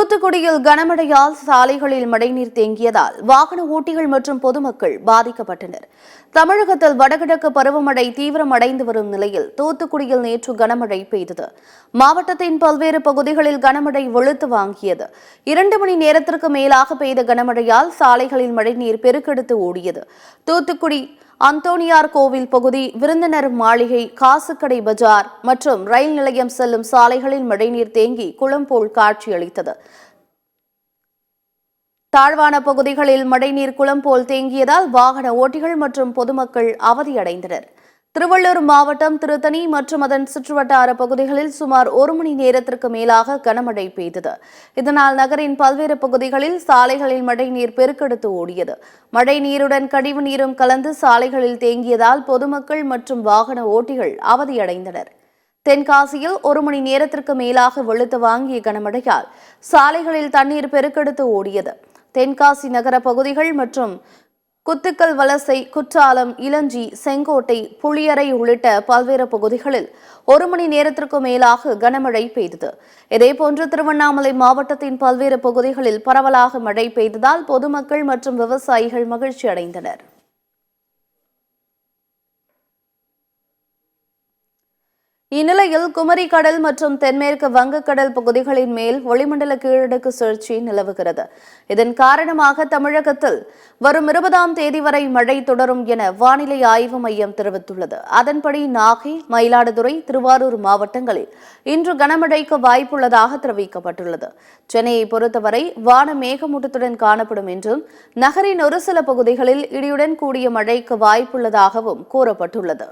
தூத்துக்குடியில் கனமழையால் சாலைகளில் மழைநீர் தேங்கியதால் வாகன ஓட்டிகள் மற்றும் பொதுமக்கள் பாதிக்கப்பட்டனர். தமிழகத்தில் வடகிழக்கு பருவமழை தீவிரமடைந்து வரும் நிலையில் தூத்துக்குடியில் நேற்று கனமழை பெய்தது. மாவட்டத்தின் பல்வேறு பகுதிகளில் கனமழை வெளுத்து வாங்கியது. 2 மணி நேரத்திற்கு மேலாக பெய்த கனமழையால் சாலைகளில் மழைநீர் பெருக்கெடுத்து ஓடியது. தூத்துக்குடி அந்தோணியார் கோவில் பகுதி, விருந்தினர் மாளிகை, காசுக்கடை பஜார் மற்றும் ரயில் நிலையம் செல்லும் சாலைகளில் மழைநீர் தேங்கி குளம் போல் காட்சியளித்தது. தாழ்வான பகுதிகளில் மழைநீர் குளம் போல் தேங்கியதால் வாகன ஓட்டிகள் மற்றும் பொதுமக்கள் அவதியடைந்தனர். திருவள்ளூர் மாவட்டம் திருத்தணி மற்றும் அதன் சுற்றுவட்டார பகுதிகளில் சுமார் 1 மணி நேரத்திற்கு மேலாக கனமழை பெய்தது. இதனால் நகரின் பல்வேறு பகுதிகளில் சாலைகளில் மழைநீர் பெருக்கெடுத்து ஓடியது. மழை நீருடன் கழிவு நீரும் கலந்து சாலைகளில் தேங்கியதால் பொதுமக்கள் மற்றும் வாகன ஓட்டிகள் அவதியடைந்தனர். தென்காசியில் 1 மணி நேரத்திற்கு மேலாக வெளுத்து வாங்கிய கனமழையால் சாலைகளில் தண்ணீர் பெருக்கெடுத்து ஓடியது. தென்காசி நகர பகுதிகள் மற்றும் குத்துக்கல் வலசை, குற்றாலம், இளஞ்சி, செங்கோட்டை, புளியரை உள்ளிட்ட பல்வேறு பகுதிகளில் 1 மணி நேரத்திற்கு மேலாக கனமழை பெய்தது. இதேபோன்று திருவண்ணாமலை மாவட்டத்தின் பல்வேறு பகுதிகளில் பரவலாக மழை பெய்ததால் பொதுமக்கள் மற்றும் விவசாயிகள் மகிழ்ச்சி அடைந்தனர். இந்நிலையில் குமரி கடல் மற்றும் தென்மேற்கு வங்கக்கடல் பகுதிகளின் மேல் வளிமண்டல கீழடுக்கு சுழற்சி நிலவுகிறது. இதன் காரணமாக தமிழகத்தில் வரும் 20ஆம் தேதி வரை மழை தொடரும் என வானிலை ஆய்வு மையம் தெரிவித்துள்ளது. அதன்படி நாகை, மயிலாடுதுறை, திருவாரூர் மாவட்டங்களில் இன்று கனமழைக்கு வாய்ப்புள்ளதாக தெரிவிக்கப்பட்டுள்ளது. சென்னையை பொறுத்தவரை வானம் மேகமூட்டத்துடன் காணப்படும் என்றும் நகரின் ஒரு சில பகுதிகளில் இடியுடன் கூடிய மழைக்கு வாய்ப்புள்ளதாகவும் கூறப்பட்டுள்ளது.